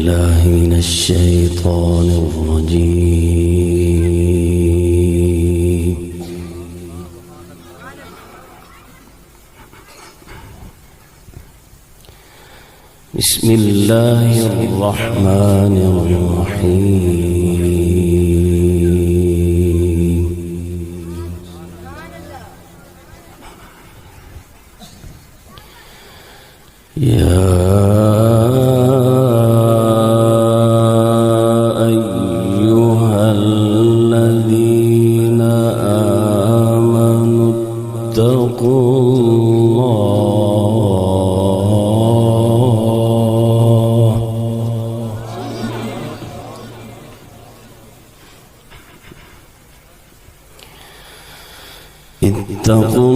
بالله من الشيطان الرجيم. بسم الله الرحمن الرحيم. يا أيها الذين آمنوا اتقوا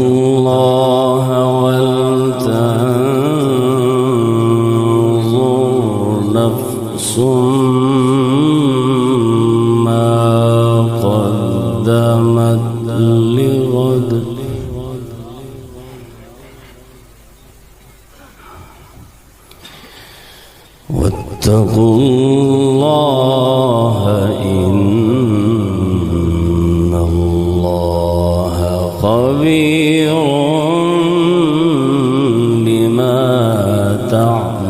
الله ولتنظر نفس ما قدمت لغد واتقوا الله إن الله خبير بما تعملون.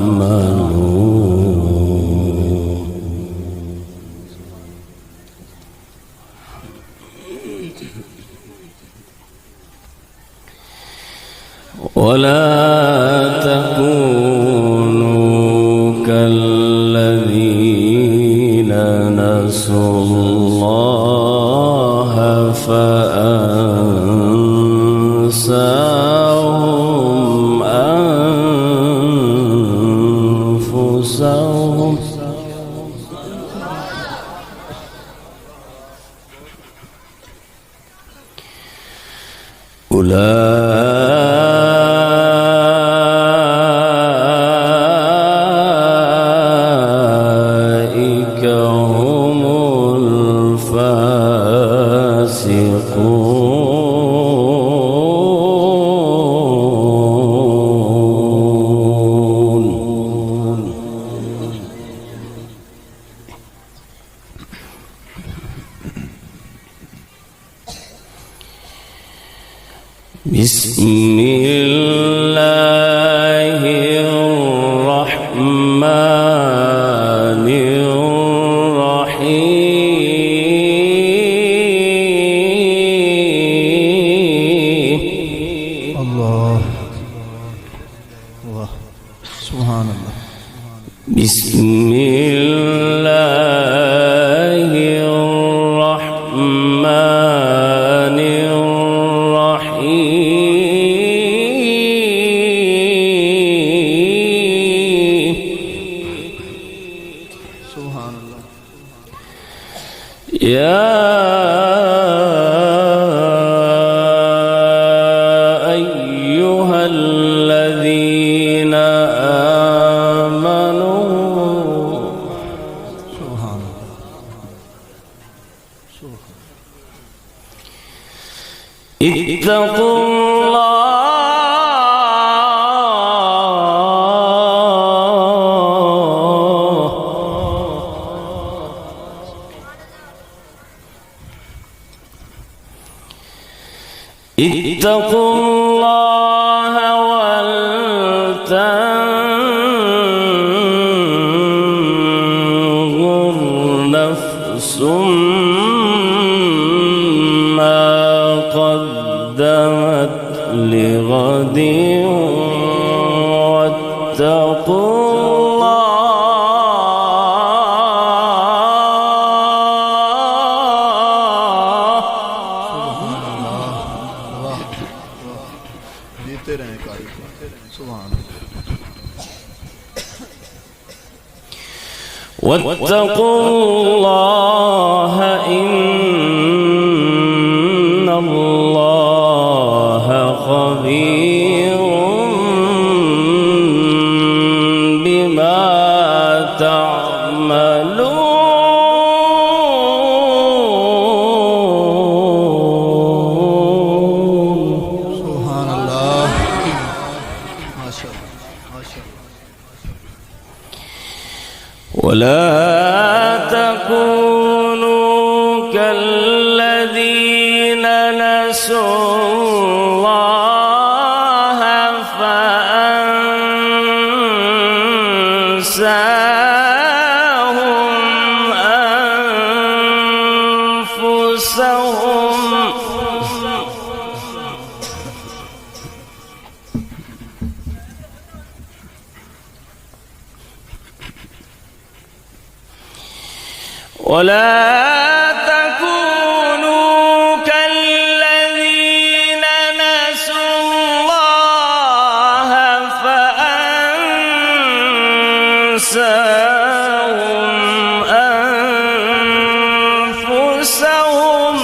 ولا تكونوا كالذين نسوا الله فأنساهم أنفسهم أولئك هم الفاسقون. بسم الله الرحمن الرحيم. الله الله سبحان الله. بسم الله الرحمن الرحيم. سبحان الله. يا أيها الذين آمنوا سبحان الله. اتقوا الله اتقوا الله ولتنظر نفس ما قدمت لغد واتقوا जीते रहे कारी। सुभान واتقوا الله إن الله خبير بما تعملون. سبحان الله. ما شاء الله ما شاء الله. ولا تكونوا كالذين نسوا الله فأنساهم أنفسهم ولا تكونوا كالذين نسوا الله فأنساهم أنفسهم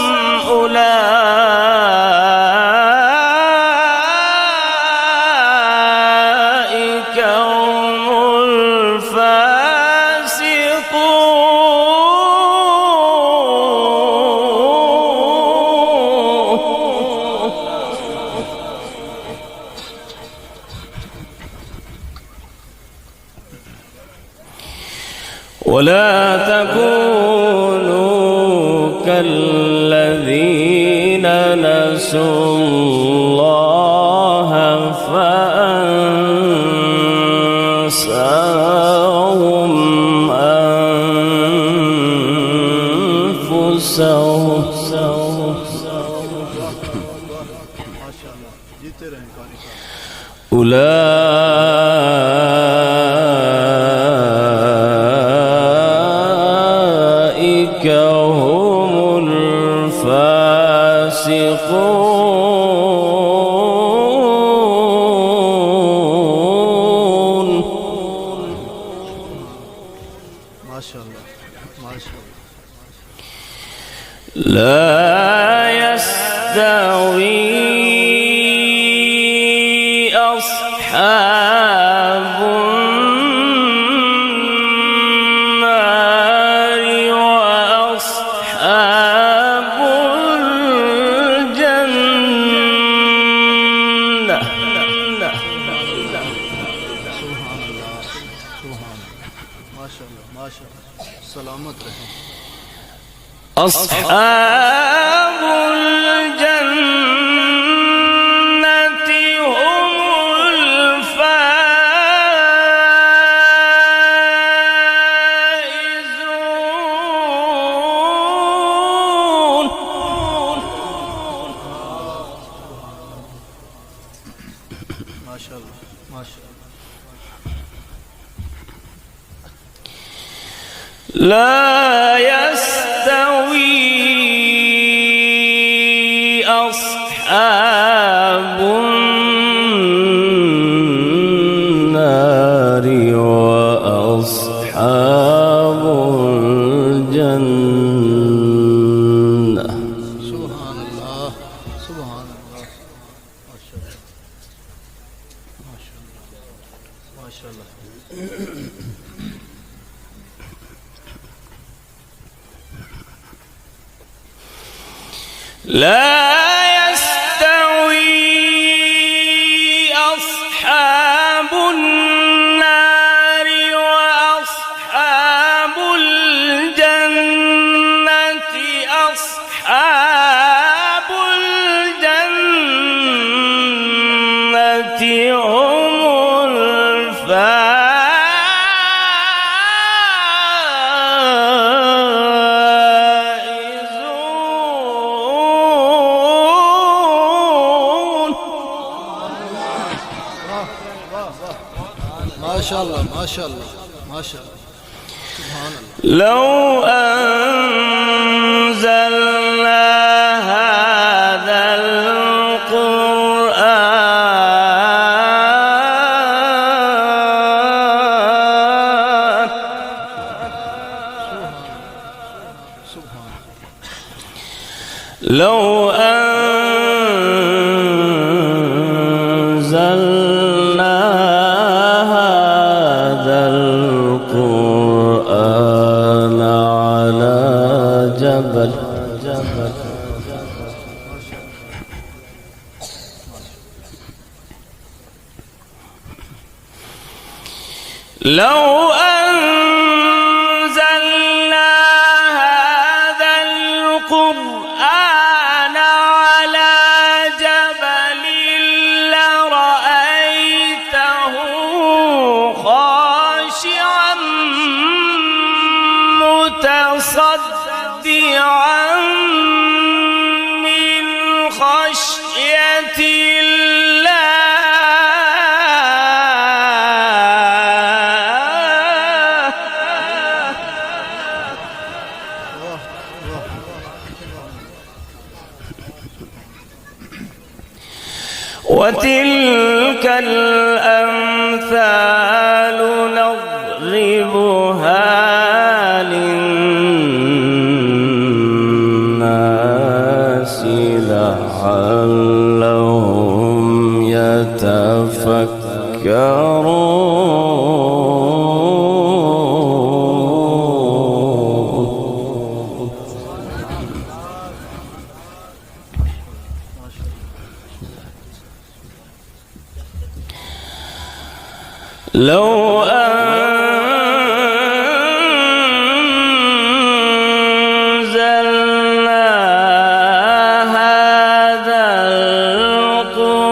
أولئك هم ولا تكونوا كالذين نسوا الله فأنساهم أنفسهم जीते रहें कारी أولئك هم الفاسقون माशाअल्लाह माशाअल्लाह لا يستوي أصحاب النار وأصحاب الجنة सुभान अल्लाह सुभान माशाअल्लाह माशाअल्लाह सलामत रहें أصحاب الجنة هم الفائزون माशाअल्लाह माशाअल्लाह لا يستوي أصحاب النار وأصحاب الجنة सुभान अल्लाह सुभान अल्लाह माशाअल्लाह माशाअल्लाह माशाअल्लाह لا يستوي أصحاب النار وأصحاب الجنة أصحاب الجنة هم माशाअल्लाह माशाअल्लाह माशाअल्लाह सुभान अल्लाह لو أنزلنا هذا القرآن सुभान لو أنزلنا هذا القرآن على جبل لو أنزلنا وتلك الأمثال نضربها للناس لعلهم يتفكرون. لو أنزلنا هذا القرآن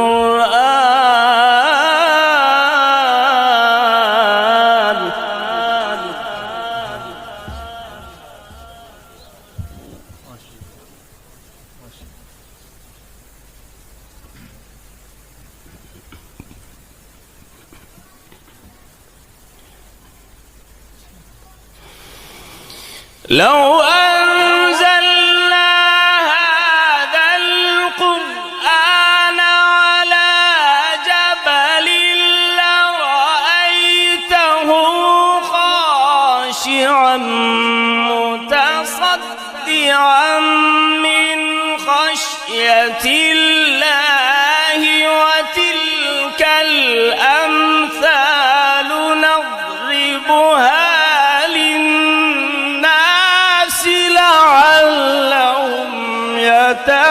لو أنزلنا هذا القرآن على جبل لرأيته خاشعا متصدعا من خشية الله. وتلك الأمثال نضربها لعلهم يتفكرون.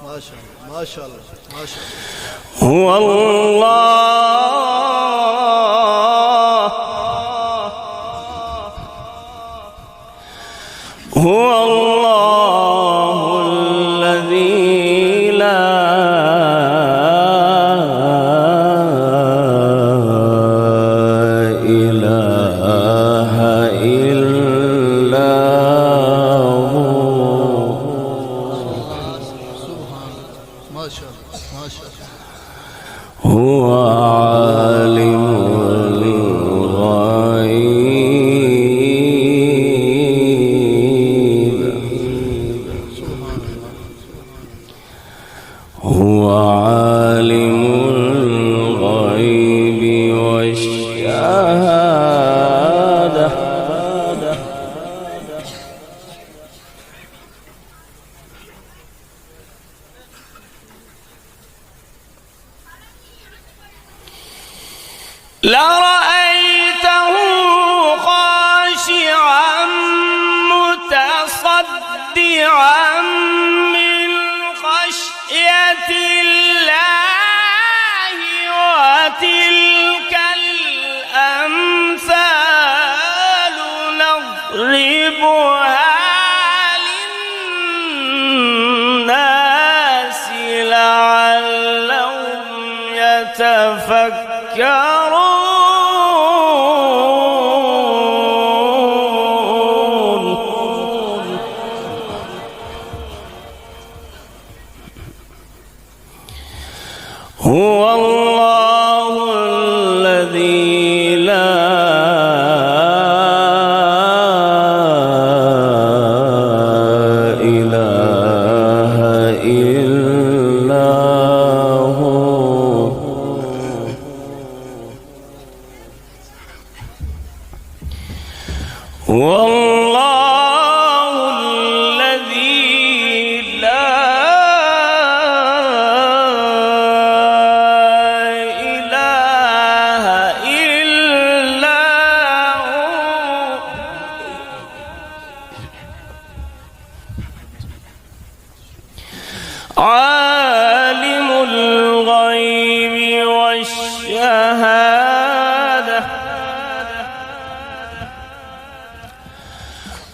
ما شاء الله ما شاء الله ما شاء الله. هو الله الذي لا إله إلا هو. ما شاء الله ما شاء الله. هو عالم الغيب. هو عالم الغيب والشهادة. لرأيته خاشعا متصدعا من خشية الله. وتلك الأمثال نضربها للناس لعلهم يتفكرون. هو الله الذي لا إله إلا هو. هو الله الذي لا إله إلا هو. عالم الغيب والشهادة.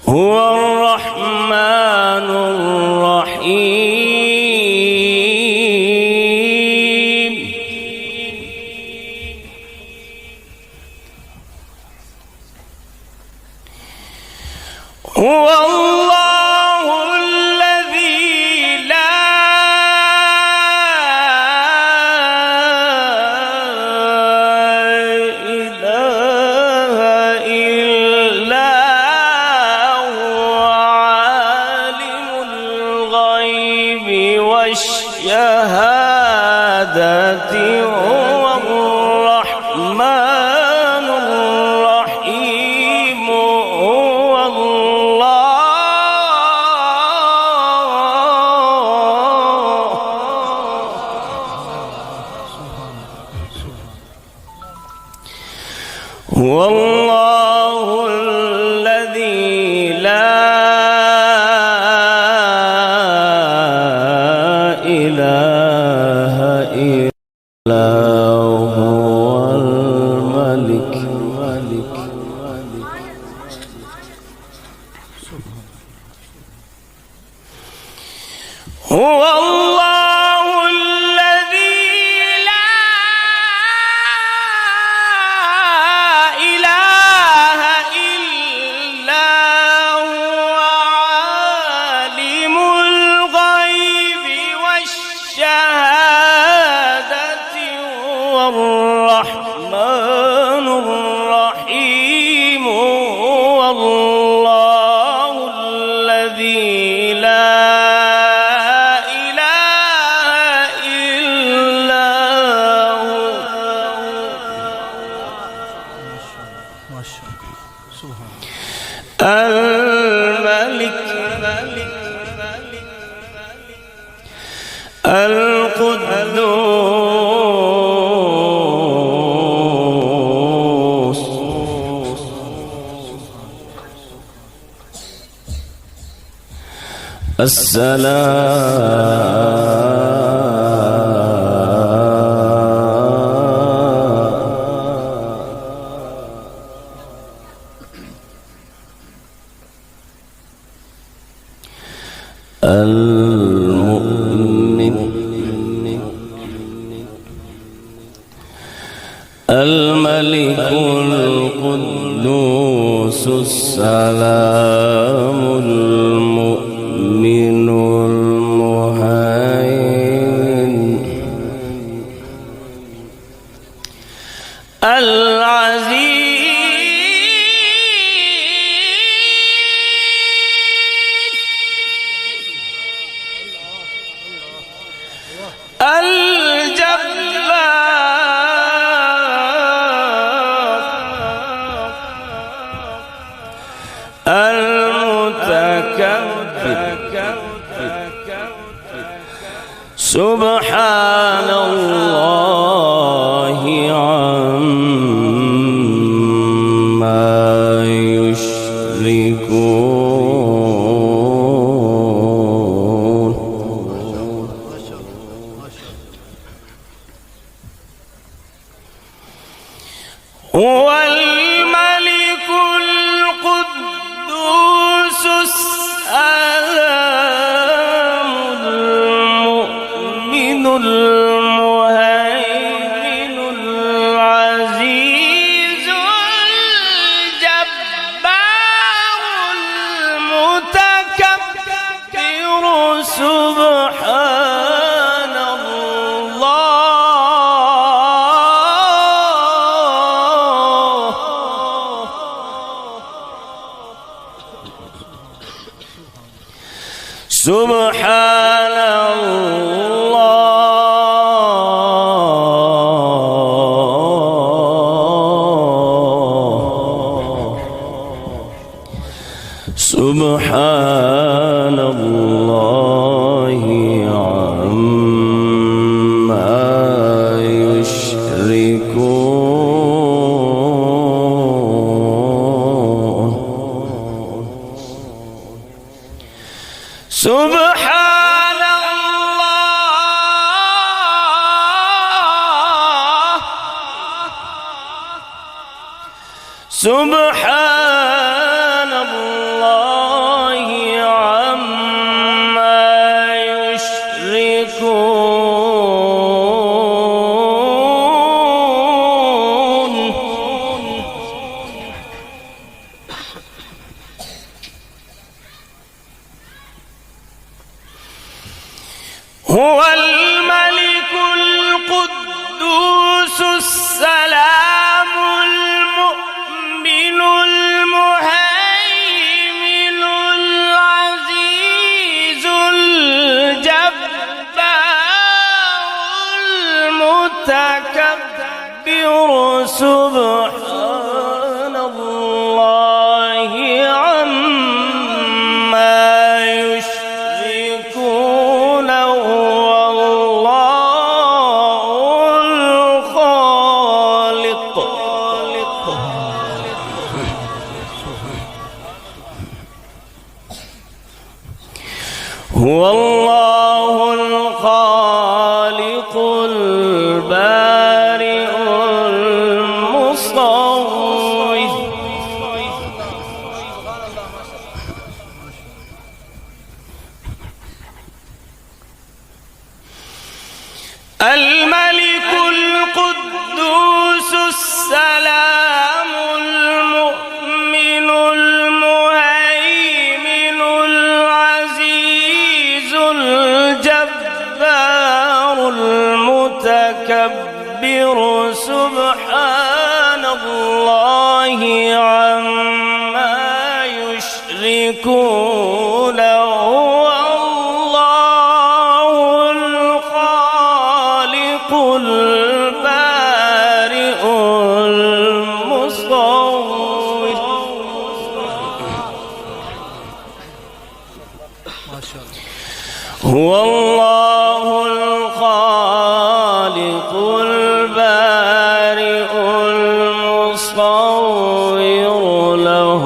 هو الرحمن الرحيم. هو الله الذي لا إله هو الله الذي لا إله إلا هو الملك هو الله الذي لا إله إلا هو عالم الغيب والشهادة هو الرحمن الرحيم هو الله الذي لا الملك القدوس المؤمن الملك القدوس السلام المؤمن المهيمن العزيز المتكبر سبحان الله عما يشركون هو الملك القدوس السلام المؤمن المهيمن العزيز الجبار المتكبر سبحان سبحان الله سبحان الله عما يشركون سبحان الله سبحان الله عما يشركون هو الملك القدوس السلام المؤمن المهيمن العزيز الجبار المتكبر سبحان الله عما يشركون هو الله هو الله الخالق البارئ المصور الملك القدوس السلام المؤمن المهيمن العزيز الجبار المتكبر سبحان الله عما يشركون هو الله الخالق البارئ المصور ما شاء الله. هو الله الخالق البارئ المصور له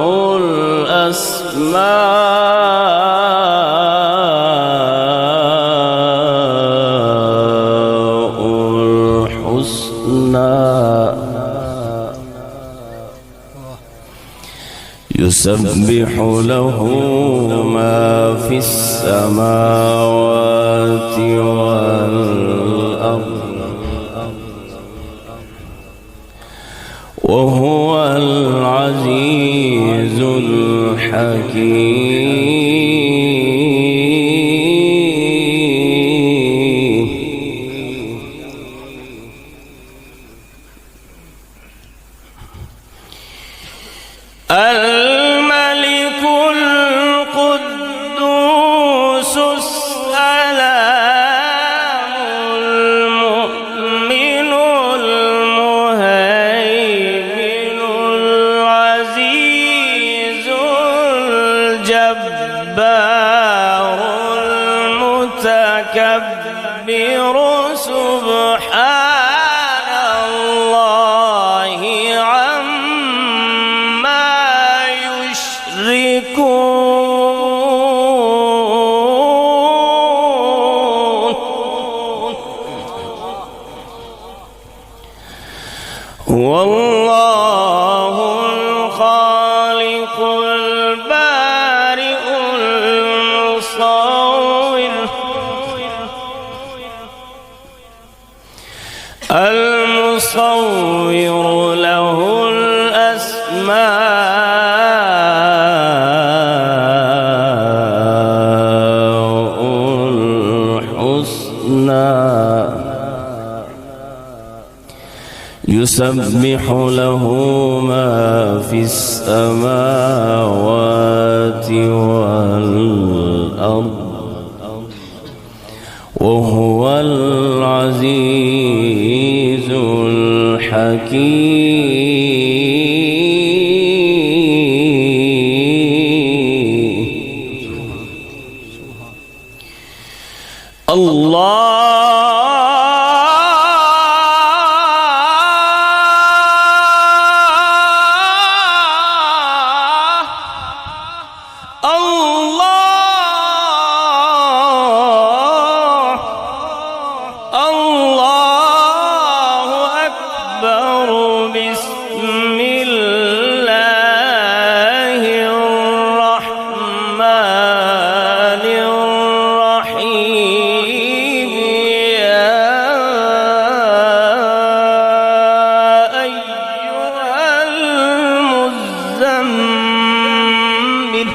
الأسماء الحسنى يسبح له ما في السماوات والأرض وهو العزيز الحكيم الملك القدوس السلام المؤمن المهيمن العزيز الجبار المتكبر سبحان الله عما يشركون هو الله الخالق البارئ المصور المصور له الأسماء الحسنى يسبح له ما في السماوات والأرض وهو العزيز الحكيم الله أكبر بسم الله الرحمن الرحيم يا أيها المزمل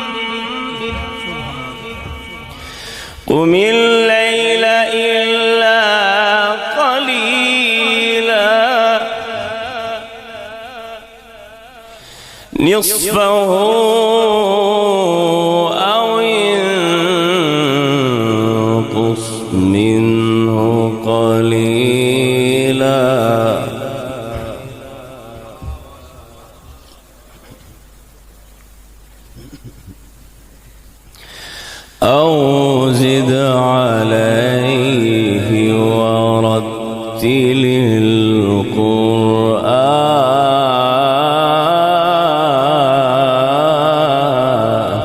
قم الليل إلا قليلا نصفه أو انقص منه قليلا أو زد عليه ورتل القرآن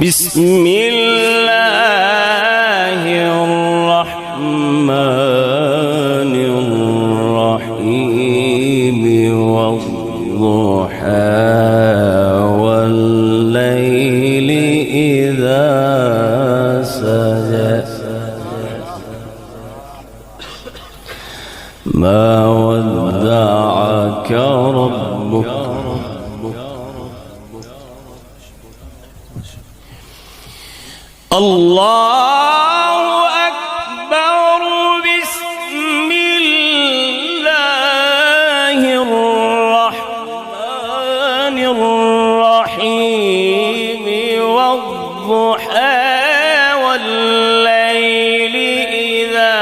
بسم الله الرحمن الرحيم والضحى والليل إذا سجى ما ودعك ربك الله أكبر بسم الله الرحمن الرحيم والضحى والليل إذا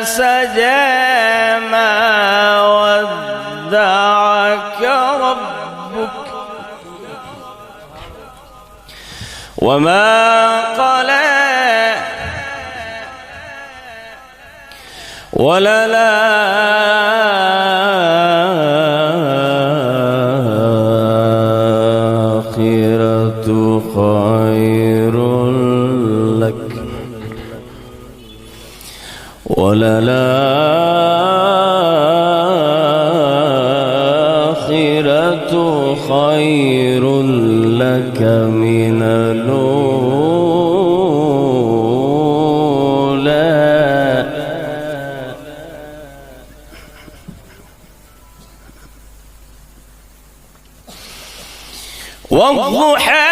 سجى ما ودعك ربك وما وللآخرة خير لك وللآخرة خير لك من والضحى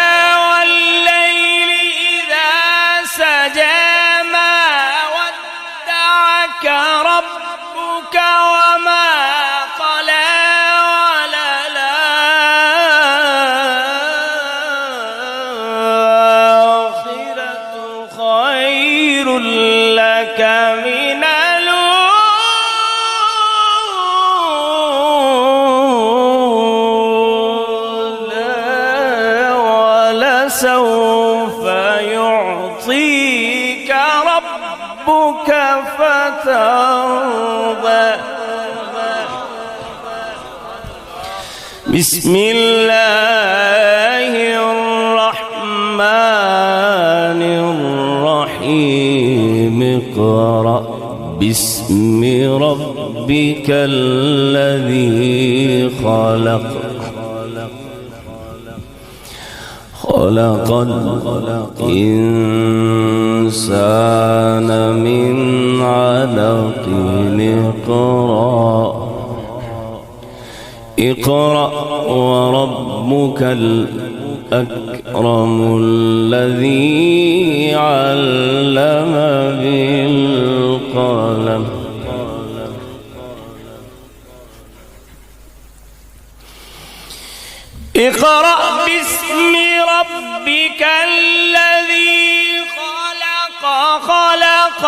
والليل إذا سجى ما ودعك ربك وما قلى وللآخرة خير لك من سوف يعطيك ربك فترضى بسم الله الرحمن الرحيم اقرأ باسم ربك الذي خلق خلق الإنسان من علق اقرأ وربك الأكرم الذي علم بالقلم اقرأ باسم ربك الذي خلق خلق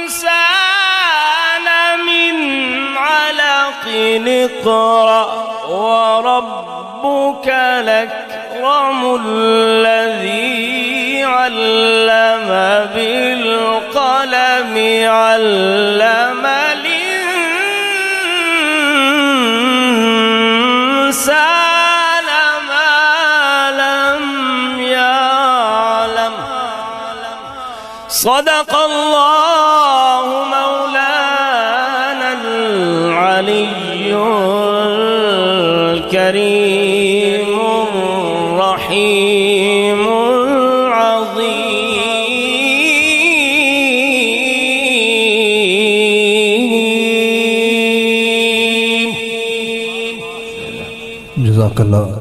الإنسان من علق اقرأ وربك الأكرم الذي علم بالقلم علم الإنسان ما لم يعلم صدق الله مولانا العلي الكريم الرحيم العظيم جزاك الله